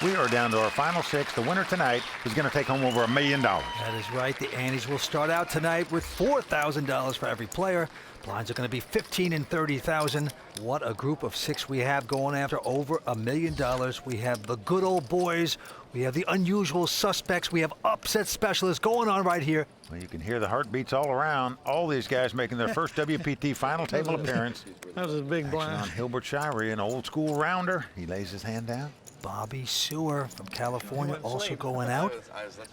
We are down to our final 6. The winner tonight is going to take home over $1 million. That is right. The Annies will start out tonight with $4,000 for every player. Blinds are going to be $15,000 and $30,000. What a group of 6 we have going after over $1 million. We have the good old boys. We have the unusual suspects. We have upset specialists going on right here. Well, you can hear the heartbeats all around. All these guys making their first WPT final table appearance. That was a big blind. On Hilbert Shirey, an old school rounder. He lays his hand down. Bobby Suer from California also going out,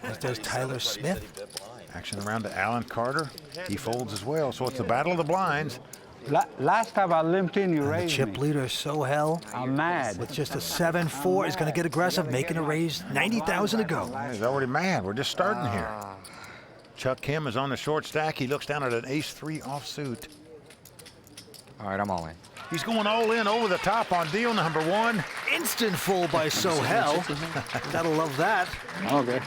as does Tyler Smith. Action around to Alan Carter. He folds as well, so it's the battle of the blinds. Last time I limped in, you And the raised chip me. leader, Soheil, I'm mad. with just a 7-4, is going to get aggressive, making a raise, $90,000 to go. He's already mad. We're just starting here. Chuck Kim is on the short stack. He looks down at an ace-3 offsuit. All right, I'm all in. He's going all in over the top on deal number 1. Instant full by Soheil. Gotta love that. Okay.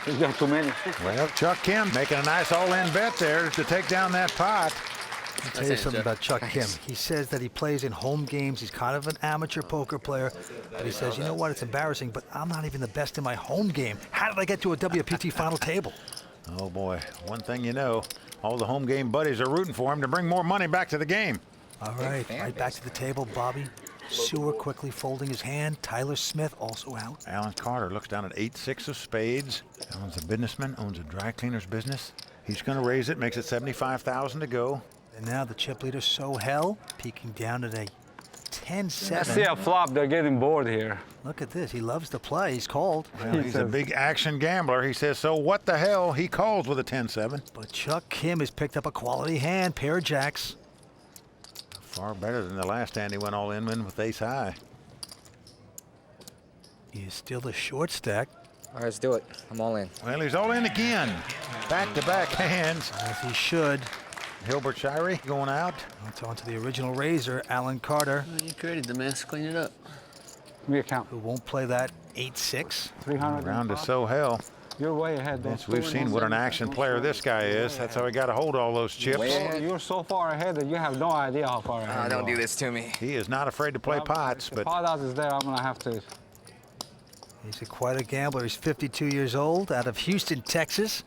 He's got too many. Well, Chuck Kim making a nice all-in bet there to take down that pot. I'll tell you something about Chuck Kim. He says that he plays in home games. He's kind of an amateur poker player. But he says, you know what, it's embarrassing, but I'm not even the best in my home game. How did I get to a WPT final table? Oh, boy. One thing you know, all the home game buddies are rooting for him to bring more money back to the game. All right, right back to the table, Bobby. Suer quickly folding his hand. Tyler Smith also out. Alan Carter looks down at 8-6 of spades. Alan's a businessman, owns a dry cleaner's business. He's going to raise it, makes it $75,000 to go. And now the chip leader, Soheil, peeking down at a 10-7. I see a flop. They're getting bored here. Look at this. He loves to play. He's called. Well, he's a big action gambler. He says, so what the hell? He calls with a 10-7. But Chuck Kim has picked up a quality hand, pair of jacks. Far better than the last hand he went all in with ace high. He is still the short stack. All right, let's do it. I'm all in. Well, he's all in again. Back-to-back hands. As he should. Hilbert Shirey going out. It's on to the original raiser, Alan Carter. You created the mess. Clean it up. Give me a count. Who won't play that 8-6. 300. Round to Soheil. You're way ahead, though. We've seen what an action player this guy is. That's how he got to hold all those chips. You're so far ahead that you have no idea how far ahead you Don't do are. this to me. He is not afraid to play pots, If but pot odds is there, I'm going to have to. He's quite a gambler. He's 52 years old, out of Houston, Texas.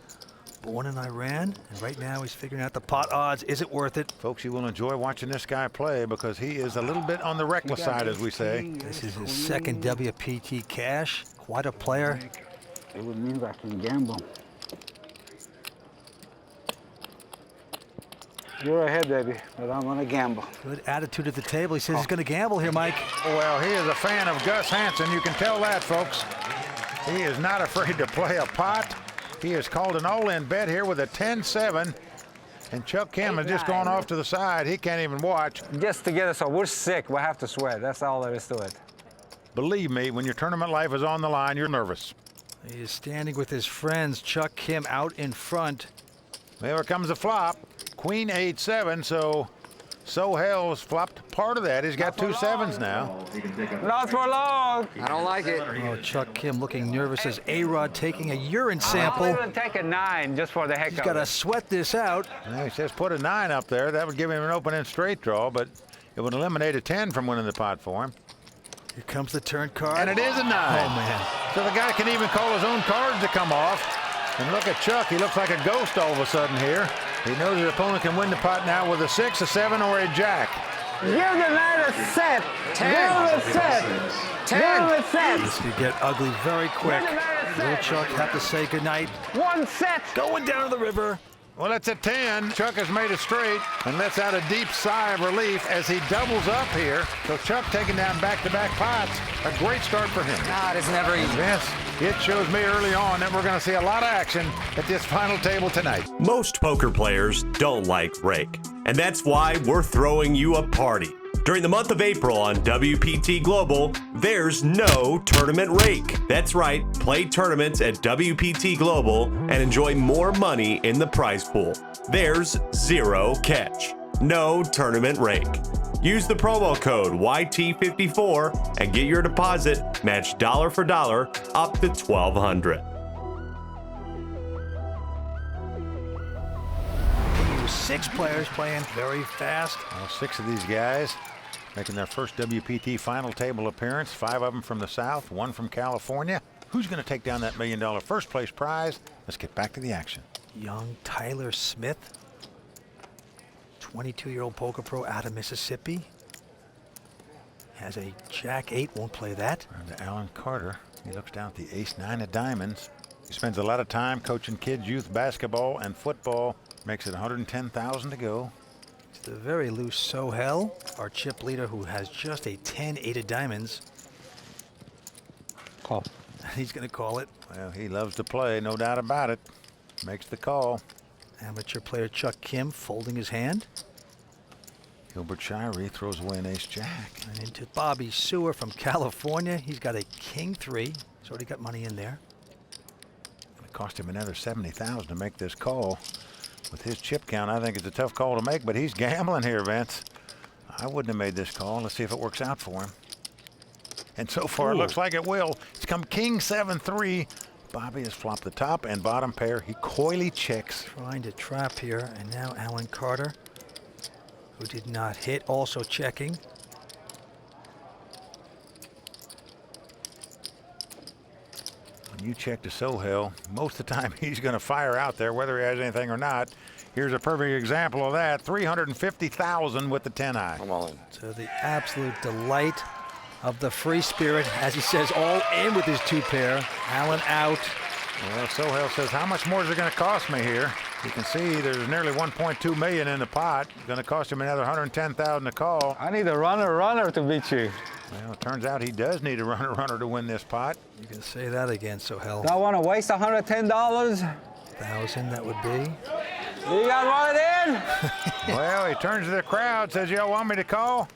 Born in Iran, and right now he's figuring out the pot odds. Is it worth it? folks, you will enjoy watching this guy play because he is a little bit on the reckless side, as we say. This is his second WPT cash. Quite a player. It would mean I can gamble. You're ahead, baby, but I'm going to gamble. Good attitude at the table. He says he's going to gamble here, Mike. Well, he is a fan of Gus Hansen. You can tell that, folks. He is not afraid to play a pot. He has called an all-in bet here with a 10-7. And Chuck Kim has just gone off to the side. He can't even watch. Just to get us all, we're sick. We have to sweat. That's all there is to it. Believe me, when your tournament life is on the line, you're nervous. He is standing with his friends. Chuck Kim out in front. Well, here comes the flop. Queen 8-7, so Soheil's flopped part of that. He's got 2 sevens now. Not for long. I don't like it. Oh, Chuck Kim looking nervous as A-Rod taking a urine I'll sample. even take a 9 just for the heck He's of got to it. sweat this out. Now he says put a 9 up there. That would give him an open-end straight draw, but it would eliminate a 10 from winning the pot for him. Here comes the turn card. And it is a 9. Oh, man. So the guy can even call his own cards to come off. And look at Chuck. He looks like a ghost all of a sudden here. He knows his opponent can win the pot now with a 6, a 7, or a jack. Give the man a set. 10. Give him a set. 10. Give him a set. This could get ugly very quick. Will Chuck have to say goodnight? 1 set. Going down to the river. Well, it's a 10. Chuck has made it straight and lets out a deep sigh of relief as he doubles up here. So Chuck taking down back-to-back pots. A great start for him. God, it's never easy. Yes, it shows me early on that we're going to see a lot of action at this final table tonight. Most poker players don't like rake, and that's why we're throwing you a party. During the month of April on WPT Global, there's no tournament rake. That's right, play tournaments at WPT Global and enjoy more money in the prize pool. There's zero catch. No tournament rake. Use the promo code YT54 and get your deposit matched dollar for dollar up to $1,200. 6 players playing very fast. Well, 6 of these guys making their first WPT final table appearance. 5 of them from the South, 1 from California. Who's going to take down that $1 million first place prize? Let's get back to the action. Young Tyler Smith, 22-year-old poker pro out of Mississippi. Has a Jack-8, won't play that. And to Alan Carter. He looks down at the Ace-9 of diamonds. He spends a lot of time coaching kids, youth basketball and football. Makes it 110,000 to go. It's the very loose Soheil, our chip leader, who has just a 10-8 of diamonds. Call. He's going to call it. Well, he loves to play, no doubt about it. Makes the call. Amateur player Chuck Kim folding his hand. Hilbert Shirey throws away an ace-jack. And into Bobby Suer from California. He's got a king-3. He's already got money in there. It cost him another 70,000 to make this call. With his chip count, I think it's a tough call to make, but he's gambling here, Vince. I wouldn't have made this call. Let's see if it works out for him. And so far, it looks like it will. It's come king 7-3. Bobby has flopped the top and bottom pair. He coyly checks. Trying to trap here, and now Alan Carter, who did not hit, also checking. When you check to Soheil, most of the time he's going to fire out there, whether he has anything or not. Here's a perfect example of that. 350,000 with the 10-high. I'm all in. To the absolute delight of the free spirit, as he says, all in with his 2-pair. Alan out. Well, Soheil says, how much more is it going to cost me here? You can see there's nearly 1.2 million in the pot. It's going to cost him another 110,000 to call. I need a runner to beat you. Well, it turns out he does need a runner to win this pot. You can say that again, Soheil. Do I want to waste $110? 1,000 that would be. You got run it in? Well, he turns to the crowd, says, y'all want me to call?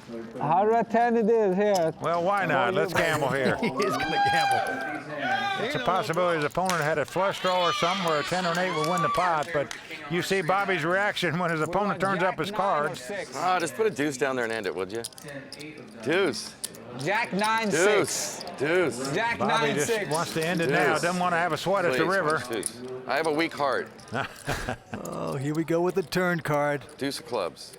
110 it is here. Well, why not? Let's gamble here. He is going to gamble. It's a possibility his opponent had a flush draw or something where a 10 or an 8 would win the pot, but you see Bobby's reaction when his opponent turns up his cards. Just put a deuce down there and end it, would you? Deuce. Jack 9-6. Deuce. Deuce. Jack Bobby 9-6. just wants to end it now. Doesn't want to have a sweat at the river. Deuce. I have a weak heart. Oh, here we go with the turn card. Deuce of clubs.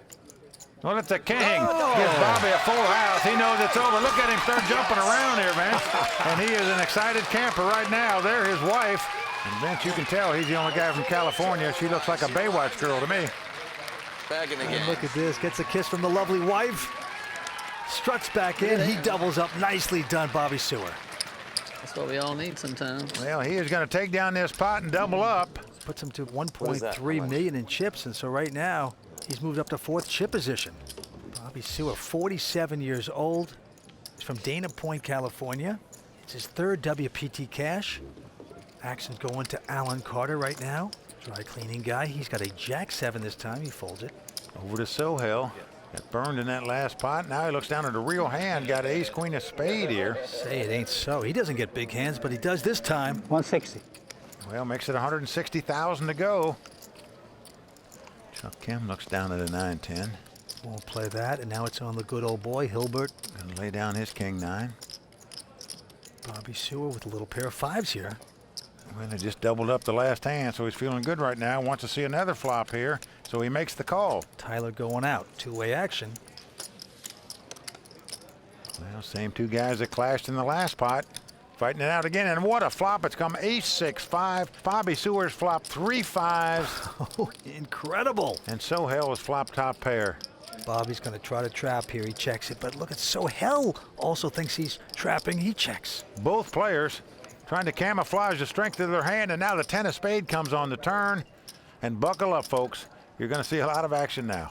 Well, it's a king. Gives Bobby a full house. He knows it's over. Look at him start jumping around here, Vince. And he is an excited camper right now. There, his wife. And Vince, you can tell he's the only guy from California. She looks like a Baywatch girl to me. Bagging again. And look at this. Gets a kiss from the lovely wife. Struts back in. He doubles up. Nicely done, Bobby Suer. That's what we all need sometimes. Well, he is going to take down this pot and double up. Puts him to What is that? 1.3 million in chips. And so right now, he's moved up to 4th chip position. Bobby Suer, 47 years old. He's from Dana Point, California. It's his 3rd WPT cash. Action's going to Alan Carter right now. Dry cleaning guy. He's got a Jack-7 this time. He folds it. Over to Soheil. Got burned in that last pot. Now he looks down at a real hand. Got ace, queen of spade here. Say it ain't so. He doesn't get big hands, but he does this time. 160. Well, makes it 160,000 to go. Chuck Kim looks down at a 9-10. Won't play that, and now it's on the good old boy, Hilbert. Gonna lay down his king 9. Bobby Suer with a little pair of 5s here. Well, he just doubled up the last hand, so he's feeling good right now. Wants to see another flop here, so he makes the call. Tyler going out. 2-way action. Well, same 2 guys that clashed in the last pot. Fighting it out again, and what a flop. It's come ace, 6, 5. Bobby Suer's flopped 3 5s. Oh, incredible. And Soheil has flopped top pair. Bobby's going to try to trap here. He checks it, but look at Soheil also thinks he's trapping. He checks. Both players trying to camouflage the strength of their hand, and now the 10 of spade comes on the turn. And buckle up, folks. You're going to see a lot of action now.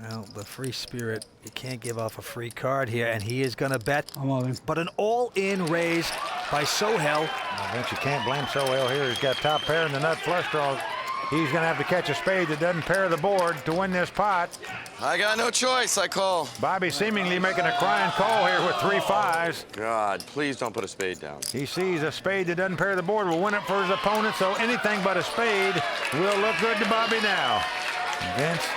Well, the free spirit, you can't give off a free card here, and he is going to bet. I'm all in. But an all-in raise by Soheil. I bet you can't blame Soheil here. He's got top pair in the nut flush draw. He's going to have to catch a spade that doesn't pair the board to win this pot. I got no choice. I call. Bobby seemingly making a crying call here with 3 5s. God, please don't put a spade down. He sees a spade that doesn't pair the board will win it for his opponent, so anything but a spade will look good to Bobby now. And Vince,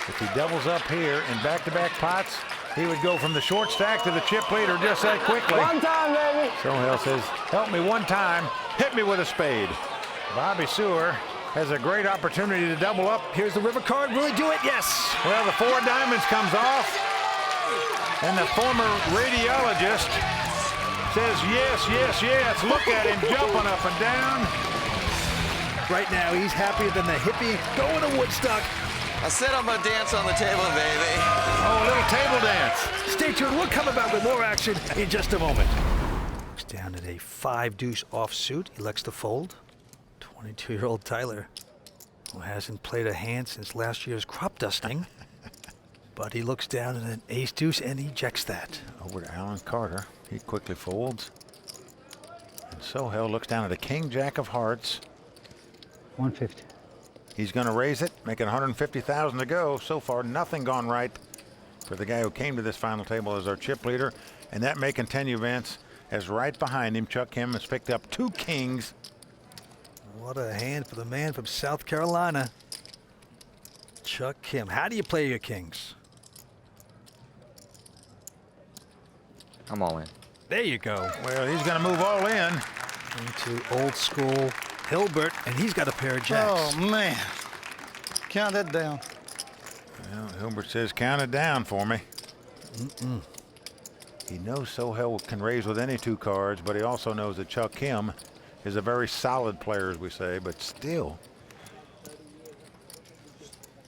if he doubles up here in back-to-back pots, he would go from the short stack to the chip leader just that quickly. One time, baby. Soheil says, help me one time, hit me with a spade. Bobby Suer has a great opportunity to double up. Here's the river card. Will he do it? Yes. Well, the 4 diamonds comes off, and the former radiologist says yes, yes, yes. Look at him jumping up and down. Right now, he's happier than the hippie going to Woodstock. I said I'm gonna dance on the table, baby. Oh, a little table dance. Stay tuned. We'll come back with more action in just a moment. Looks down at a 5-deuce offsuit. He elects to fold. 22-year-old Tyler, who hasn't played a hand since last year's crop dusting. But he looks down at an ace-deuce and ejects that. Over to Alan Carter. He quickly folds. And Soheil looks down at a king-jack of hearts. 150. He's going to raise it, make it 150,000 to go. So far, nothing gone right for the guy who came to this final table as our chip leader. And that may continue, Vince, as right behind him, Chuck Kim has picked up 2 kings. What a hand for the man from South Carolina. Chuck Kim. How do you play your kings? I'm all in. There you go. Well, he's going to move all in. Into old school Hilbert, and he's got a pair of jacks. Oh, man. Count that down. Well, Hilbert says, count it down for me. He knows Soheil can raise with any 2 cards, but he also knows that Chuck Kim is a very solid player, as we say, but still.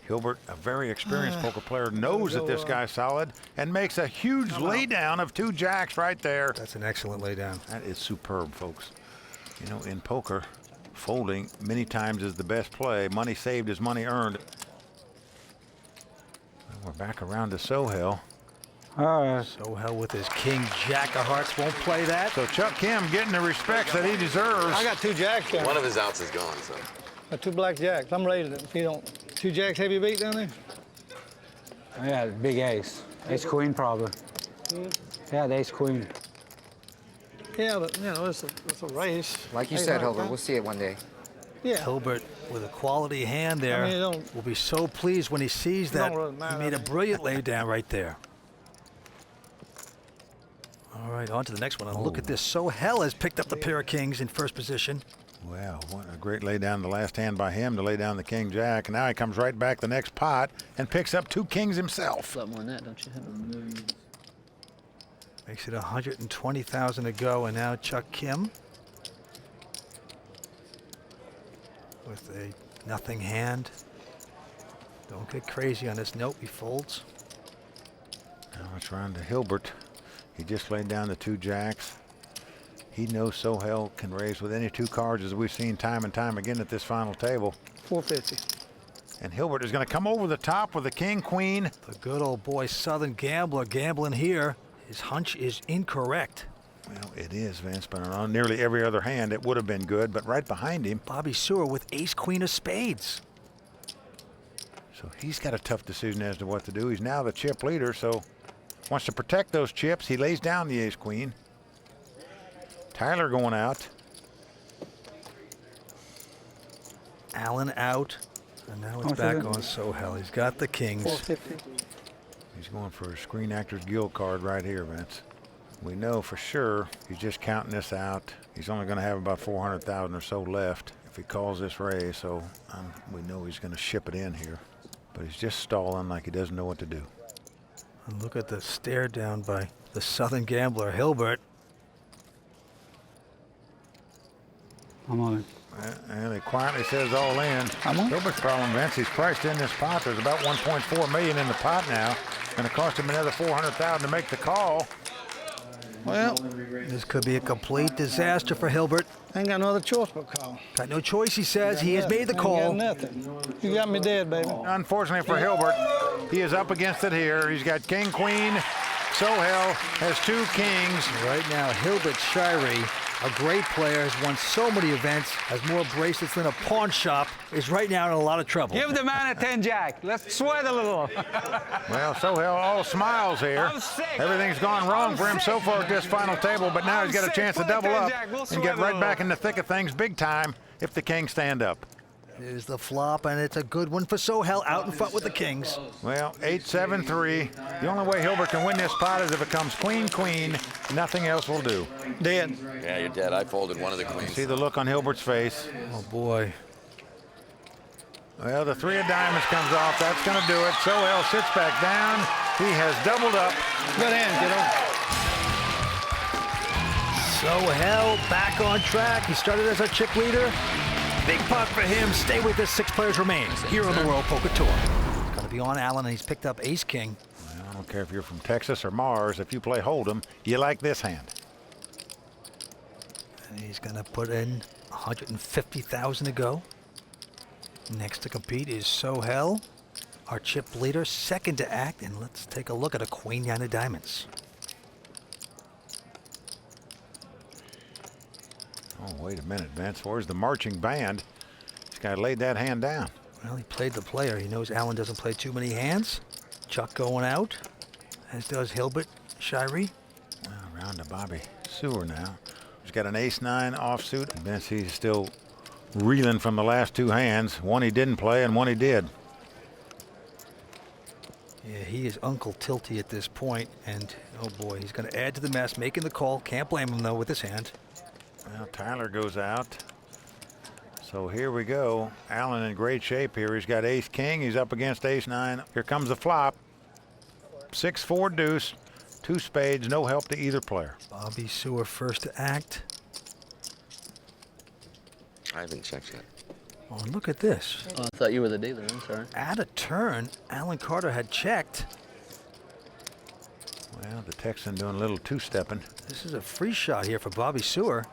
Hilbert, a very experienced poker player, knows that this guy's solid and makes a huge laydown of 2 jacks right there. That's an excellent laydown. That is superb, folks. You know, in poker, folding many times is the best play. Money saved is money earned. And we're back around to Soheil. Soheil with his king jack of hearts won't play that. So Chuck Kim getting the respect that he deserves. I got 2 jacks down. One of his outs is gone, so. Got 2 black jacks. I'm raising it. If you don't, 2 jacks heavy beat down there? Yeah, big ace. Ace queen probably. Yeah, the ace queen. Yeah, but, you know, it's a race. Like you Hey, said, right, Hilbert, huh? we'll see it one day. Yeah. Hilbert with a quality hand there. I mean, it don't- will be so pleased when he sees that. don't really matter, He made a I mean. brilliant laydown right there. All right, on to the next one. And look at this. Soheil has picked up the pair of kings in first position. Wow, what a great laydown the last hand by him to lay down the king jack. And now he comes right back the next pot and picks up 2 kings himself. A lot more than that, don't you? Makes it 120,000 to go, and now Chuck Kim with a nothing hand. Don't get crazy on this. Nope, he folds. Now it's round to Hilbert. He just laid down the 2 jacks. He knows Soheil can raise with any 2 cards, as we've seen time and time again at this final table. 450. And Hilbert is going to come over the top with the king, queen. The good old boy Southern Gambler gambling here. His hunch is incorrect. Well, it is, Vince, but on nearly every other hand, it would have been good. But right behind him, Bobby Suer with ace queen of spades. so he's got a tough decision as to what to do. He's now the chip leader, so wants to protect those chips. He lays down the ace queen. Tyler going out. Allen out. And now it's back on Soheil. He's got the kings. 450. He's going for a Screen Actors Guild card right here, Vince. We know for sure he's just counting this out. He's only going to have about 400,000 or so left if he calls this raise, so we know he's going to ship it in here. But he's just stalling like he doesn't know what to do. And look at the stare down by the Southern Gambler, Hilbert. I'm on it. And he quietly says all in. Hilbert's problem, Vince, he's priced in this pot. There's about 1.4 million in the pot now. Going to cost him another 400,000 to make the call. Well, This could be a complete disaster for Hilbert. ain't got no other choice but call. Got no choice, he says. He has made the Ain't call. got nothing. You got me dead, baby. Unfortunately for Hilbert, he is up against it here. He's got king, queen. Soheil has 2 kings. Right now, Hilbert Shirey, a great player, has won so many events, has more bracelets than a pawn shop, is right now in a lot of trouble. Give the man a 10 jack. Let's sweat a little. Well, Soheil all smiles here. I'm sick. Everything's gone wrong for him so far at this final table, but now he's got a chance to double up and get right back in the thick of things big time if the kings stand up. Here's the flop, and it's a good one for Soheil out in front with the kings. Well, 8-7-3. The only way Hilbert can win this pot is if it comes queen, queen. Nothing else will do. Dead. Yeah, you're dead. I folded one of the queens. See the look on Hilbert's face. Oh, boy. Well, the 3 of diamonds comes off. That's going to do it. Soheil sits back down. He has doubled up. Good hand, kiddo. Soheil back on track. He started as a chip leader. Big putt for him. Stay with us. 6 players remain here on the World Poker Tour. It's going to be on Allen, and he's picked up ace-king. Well, I don't care if you're from Texas or Mars. If you play Hold'em, you like this hand. And he's going to put in 150,000 to go. Next to compete is Soheil, our chip leader, second to act, and let's take a look at a queen 9 of diamonds. Oh, wait a minute, Vince. Where's the marching band? This guy laid that hand down. Well, he played the player. He knows Allen doesn't play too many hands. Chuck going out, as does Hilbert Shirey. Well, round to Bobby Suer now. He's got an ace-9 offsuit. Vince, he's still reeling from the last 2 hands. One he didn't play and one he did. Yeah, he is Uncle Tilty at this point, and oh boy, he's going to add to the mess, making the call. Can't blame him though with his hand. Well, Tyler goes out. So here we go. Allen in great shape here. He's got ace-king. He's up against ace-9. Here comes the flop. 6-4 deuce. 2 spades. No help to either player. Bobby Suer first to act. I haven't checked yet. Oh, and look at this. Oh, I thought you were the dealer. I'm sorry. At a turn, Alan Carter had checked. Well, the Texan doing a little 2-stepping. This is a free shot here for Bobby Suer.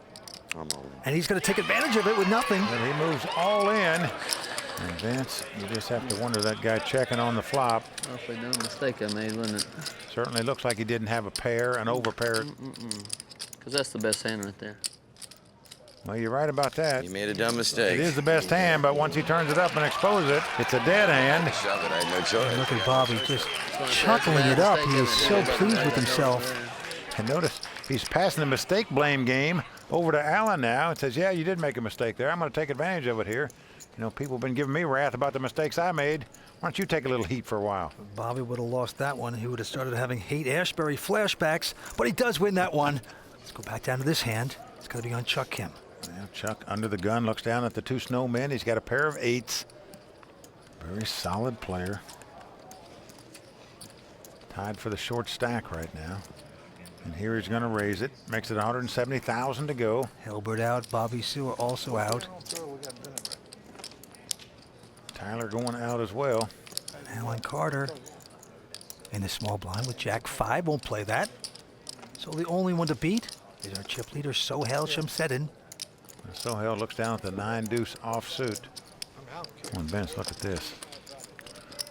I'm all in. And he's going to take advantage of it with nothing. And he moves all in. And Vince, you just have to wonder, that guy checking on the flop. Awfully dumb mistake I made, wasn't it? Certainly looks like he didn't have a pair, an overpair. Because that's the best hand right there. Well, you're right about that. You made a dumb mistake. It is the best hand, but once he turns it up and exposes it, it's a dead hand. Shove it. I had no choice. Look at Bobby just chuckling it up. He is so pleased with himself. And notice he's passing the mistake blame game over to Allen now and says, yeah, you did make a mistake there. I'm going to take advantage of it here. You know, people have been giving me wrath about the mistakes I made. Why don't you take a little heat for a while? Bobby would have lost that one. He would have started having Haight-Ashbury flashbacks, but he does win that one. Let's go back down to this hand. It's going to be on Chuck Kim. Well, Chuck under the gun looks down at the 2 snowmen. He's got a pair of 8s. Very solid player. Tied for the short stack right now. And here he's going to raise it. Makes it 170,000 to go. Hilbert out. Bobby Suer also out. Tyler going out as well. Alan Carter in the small blind with Jack 5. Won't play that. So the only one to beat is our chip leader, Soheil Shamseddin. Soheil looks down at the 9 deuce offsuit. Come on, Vince, look at this.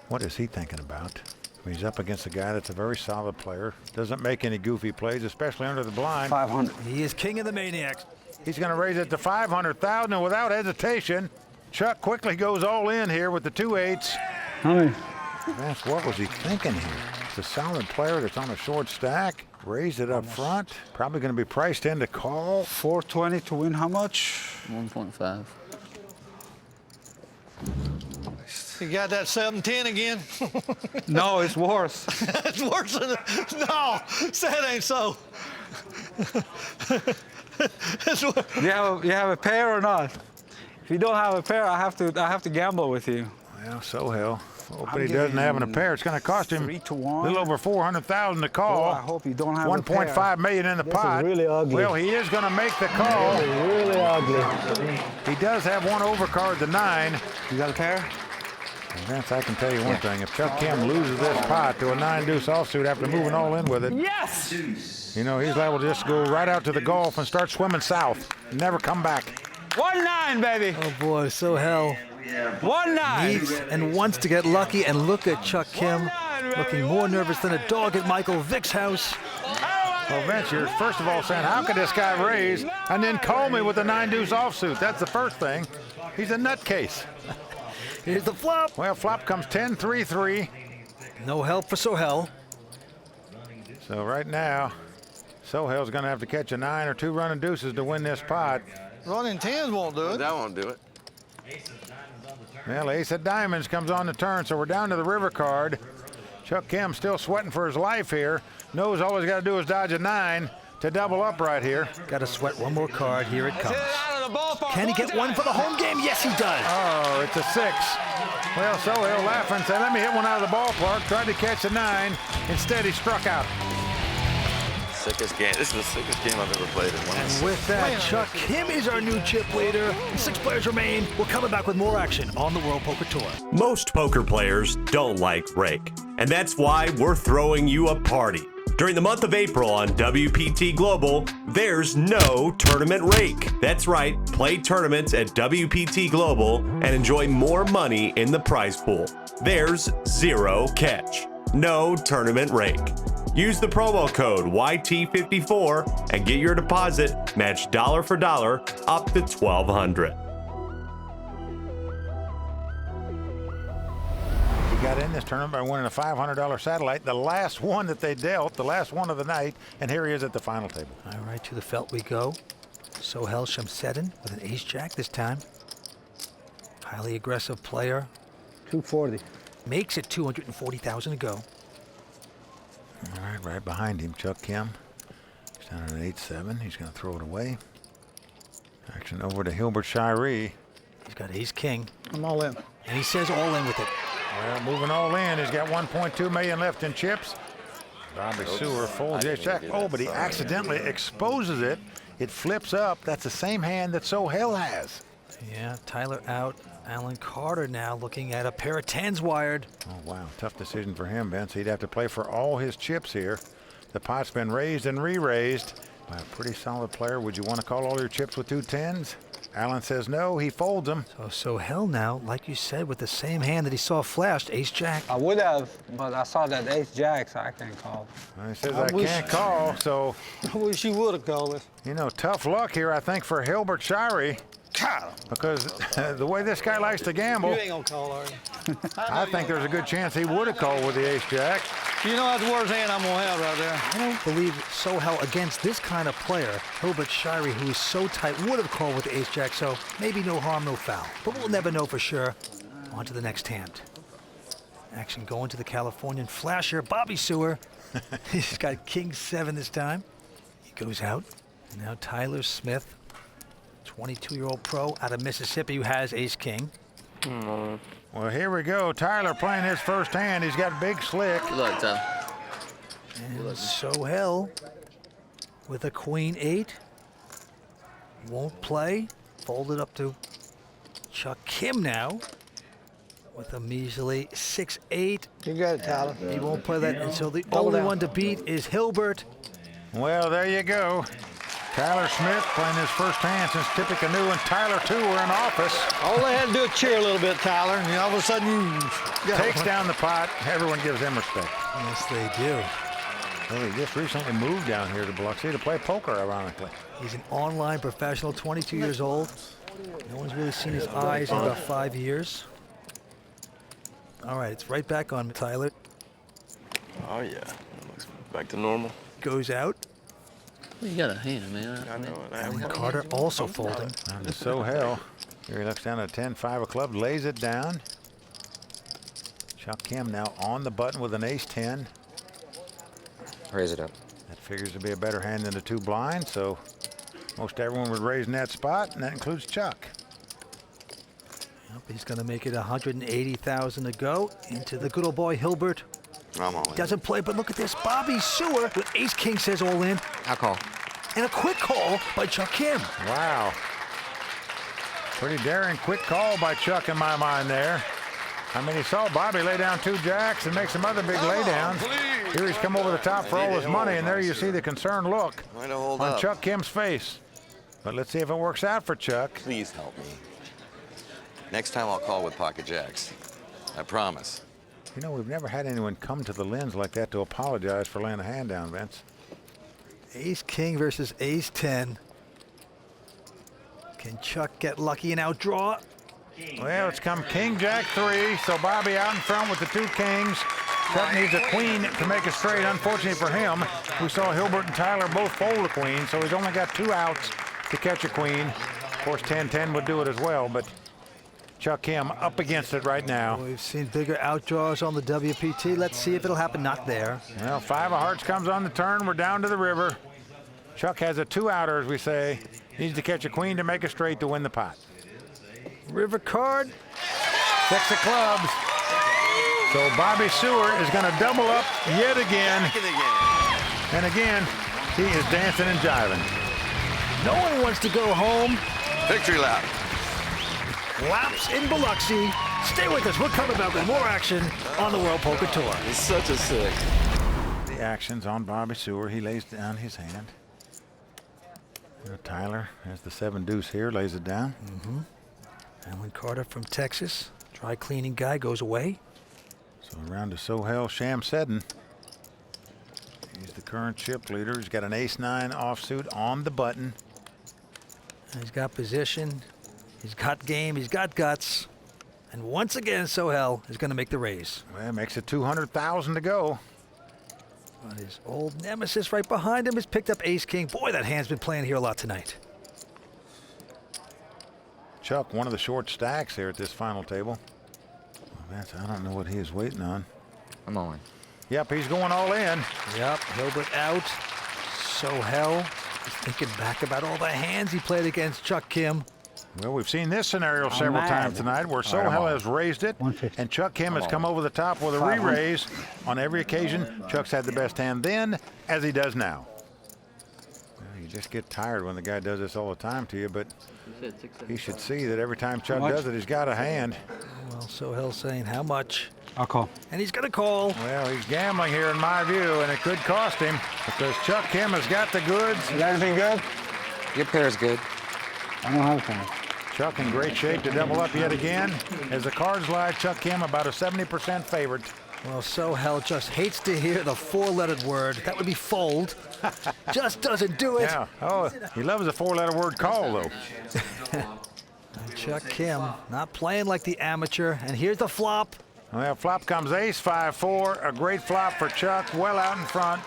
What is he thinking about? I mean, he's up against a guy that's a very solid player. Doesn't make any goofy plays, especially under the blind. 500. He is king of the maniacs. He's going to raise it to 500,000, and without hesitation, Chuck quickly goes all in here with the 2 8s. How many? Vince, what was he thinking here? It's a solid player that's on a short stack. Raised it up front. Probably going to be priced in to call. 420 to win how much? 1.5. You got that 7-10 again? No, it's worse. It's worse than no. That ain't so. You have a pair or not? If you don't have a pair, I have to gamble with you. Well, Soheil. Hoping he doesn't have a pair. It's going to cost him 3 to 1. a little over 400,000 to call. Oh, I hope you don't have a pair. 1.5 million in the pot. Is really ugly. Well, he is going to make the call. This is really ugly. He does have one overcard, the 9. You got a pair? And Vince, I can tell you one thing. If Chuck Kim loses this pot to a 9 deuce offsuit after moving all in with it, Yes! you know, he's liable to just go right out to the Gulf and start swimming south and never come back. 1-9, baby. Oh boy, Soheil 1-9. needs and wants to get lucky, and look at Chuck Kim looking more nervous than a dog at Michael Vick's house. Well, Vince, you're first of all saying, how could this guy raise and then call me with a 9 deuce offsuit? That's the first thing. He's a nutcase. Here's the flop. Well, flop comes 10-3-3. No help for Soheil. So right now, Soheil's going to have to catch a 9 or 2 running deuces to win this pot. Running 10s won't do it. That won't do it. Well, ace of diamonds comes on the turn, so we're down to the river card. Chuck Kim still sweating for his life here. Knows all he's got to do is dodge a 9 to double up right here. Got to sweat one more card. Here it comes. Can he get one for the home game? Yes, he does. Oh, it's a 6. Well, Soheil laughing said, let me hit one out of the ballpark. Tried to catch a 9. Instead, he struck out. Sickest game. This is the sickest game I've ever played in. And with that, Chuck Kim is our new chip leader. 6 players remain. We're coming back with more action on the World Poker Tour. Most poker players don't like rake, and that's why we're throwing you a party. During the month of April on WPT Global, there's no tournament rake. That's right, play tournaments at WPT Global and enjoy more money in the prize pool. There's zero catch. No tournament rake. Use the promo code YT54 and get your deposit matched dollar for dollar up to $1,200. He got in this tournament by winning a $500 satellite, the last one that they dealt, the last one of the night, and here he is at the final table. All right, to the felt we go. Soheil Shamseddin with an ace-jack this time. Highly aggressive player. 240. Makes it 240,000 to go. All right behind him, Chuck Kim. He's down at an 8-7. He's going to throw it away. Action over to Hilbert Shirey. He's got ace-king. I'm all in. And he says all in with it. Well, moving all in. He's got 1.2 million left in chips. Bobby Suer folds the ace-jack. Oh, but he accidentally exposes it. It flips up. That's the same hand that Soheil has. Yeah, Tyler out. Alan Carter now looking at a pair of 10s wired. Oh, wow. Tough decision for him, Vince. He'd have to play for all his chips here. The pot's been raised and re-raised by a pretty solid player. Would you want to call all your chips with 2 10s? Alan says no. He folds them. So Soheil now, like you said, with the same hand that he saw flashed, ace-jack. I would have, but I saw that ace-jack, so I can't call. Well, he says I can't call, so, I wish you would have called it. you know, tough luck here, I think, for Hilbert Shirey. Because the way this guy likes to You gamble, ain't gonna call, are you? I think there's a good chance he would have called with the ace-jack. You know that's the worst hand I'm gonna have right there. I don't believe Soheil against this kind of player, Hilbert Shirey, who is so tight, would have called with the ace-jack, so maybe no harm, no foul. But we'll never know for sure. On to the next hand. Action going to the Californian flasher, Bobby Suer. He's got king 7 this time. He goes out. And now Tyler Smith, 22-year-old pro out of Mississippi who has ace-king. Well, here we go. Tyler playing his first hand. He's got big slick. Good luck, Tyler. And Soheil with a queen 8. Won't play. Folded up to Chuck Kim now with a measly 6-8. You got it, Tyler. He won't play that, and so the Double only down. one to beat is Hilbert. Well, there you go. Tyler Smith playing his first hand since Tippecanoe and Tyler, too, were in office. All they had to do is cheer a little bit, Tyler, and all of a sudden you Takes down the pot. Everyone gives him respect. Yes, they do. Well, he just recently moved down here to Biloxi to play poker, ironically. He's an online professional, 22 years old. No one's really seen his eyes in about 5 years. All right, it's right back on Tyler. Oh, yeah. Looks back to normal. Goes out. Well, you got a hand, man. I know it. I And have Carter also folding. On to Soheil. Here he looks down at 10-5 of club, lays it down. Chuck Kim now on the button with an ace-10. Raise it up. That figures to be a better hand than the 2 blinds, so most everyone would raise in that spot, and that includes Chuck. Yep, he's going to make it 180,000 to go into the good old boy Hilbert. I'm all in. Doesn't play, but look at this. Bobby Suer with ace-king says all in. I'll call. And a quick call by Chuck Kim. Wow. Pretty daring quick call by Chuck in my mind there. I mean, he saw Bobby lay down 2 jacks and make some other big laydowns. Here he's come over the top for all his money, and there you see the concerned look Way to hold on up. Chuck Kim's face. But let's see if it works out for Chuck. Please help me. Next time I'll call with pocket jacks. I promise. You know, we've never had anyone come to the lens like that to apologize for laying a hand down, Vince. Ace-king versus ace-10. Can Chuck get lucky and outdraw? Well, it's come King Jack 3, so Bobby out in front with the 2 kings. Chuck needs a queen to make it straight. Unfortunately for him, we saw Hilbert and Tyler both fold a queen, so he's only got 2 outs to catch a queen. Of course, 10-10 would do it as well, but Chuck Kim up against it right now. We've seen bigger outdraws on the WPT. Let's see if it'll happen. Not there. Well, 5 of hearts comes on the turn. We're down to the river. Chuck has a 2-outer, as we say. Needs to catch a queen to make it straight to win the pot. River card. 6 of clubs. So Bobby Suer is going to double up yet again. And again, he is dancing and jiving. No one wants to go home. Victory lap. Laps in Biloxi. Stay with us. We're coming back with more action on the World Poker Tour. He's such a sick. The action's on Bobby Suer. He lays down his hand. Tyler has the 7 deuce here, lays it down. Alan Carter from Texas, dry cleaning guy, goes away. So around to Soheil Shamseddin. He's the current chip leader. He's got an ace-9 offsuit on the button. He's got position, he's got game, he's got guts. And once again, Soheil is going to make the raise. Well, makes it 200,000 to go. But his old nemesis right behind him has picked up ace-king. Boy, that hand's been playing here a lot tonight. Chuck, one of the short stacks here at this final table. Well, I don't know what he is waiting on. I'm all in. Yep, he's going all in. Yep, Hilbert out. Soheil is thinking back about all the hands he played against Chuck Kim. Well, we've seen this scenario several times tonight where Soheil has raised it, and Chuck Kim has come over the top with a re-raise. On every occasion, Chuck's had the best hand then, as he does now. Well, you just get tired when the guy does this all the time to you, but he should see that every time Chuck does it, he's got a hand. Well, Soheil's saying how much? I'll call. And he's going to call. Well, he's gambling here in my view, and it could cost him because Chuck Kim has got the goods. Is everything good? Your pair's good. I don't have a pair. Chuck in great shape to double up yet again. As the cards lie, Chuck Kim about a 70% favorite. Well, Soheil just hates to hear the 4-lettered word. That would be fold. Just doesn't do it. Yeah. Oh, he loves the 4-letter word call, though. Chuck Kim not playing like the amateur. And here's the flop. Well, flop comes ace-5-4. A great flop for Chuck, well out in front.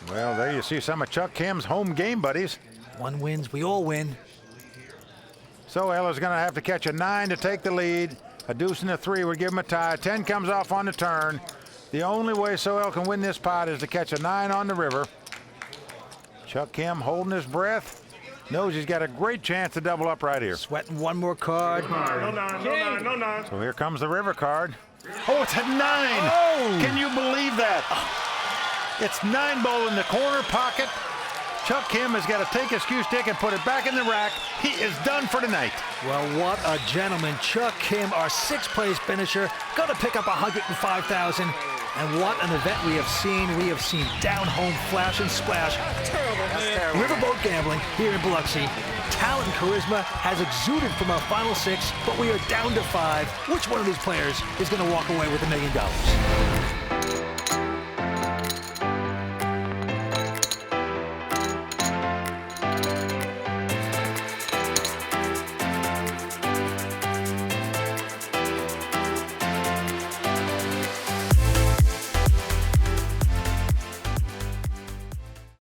Well, there you see some of Chuck Kim's home game buddies. One wins, we all win. Soheil is going to have to catch a 9 to take the lead. A deuce and a 3 would give him a tie. 10 comes off on the turn. The only way Soheil can win this pot is to catch a 9 on the river. Chuck Kim holding his breath. Knows he's got a great chance to double up right here. Sweating one more card. So here comes the river card. Oh, it's a 9. Oh! Can you believe that? It's 9 ball in the corner pocket. Chuck Kim has got to take his cue stick and put it back in the rack. He is done for tonight. Well, what a gentleman. Chuck Kim, our 6th-place finisher, going to pick up 105,000. And what an event we have seen. We have seen down-home flash and splash. Terrible, man. Riverboat gambling here in Biloxi. Talent and charisma has exuded from our final 6, but we are down to 5. Which one of these players is going to walk away with $1 million?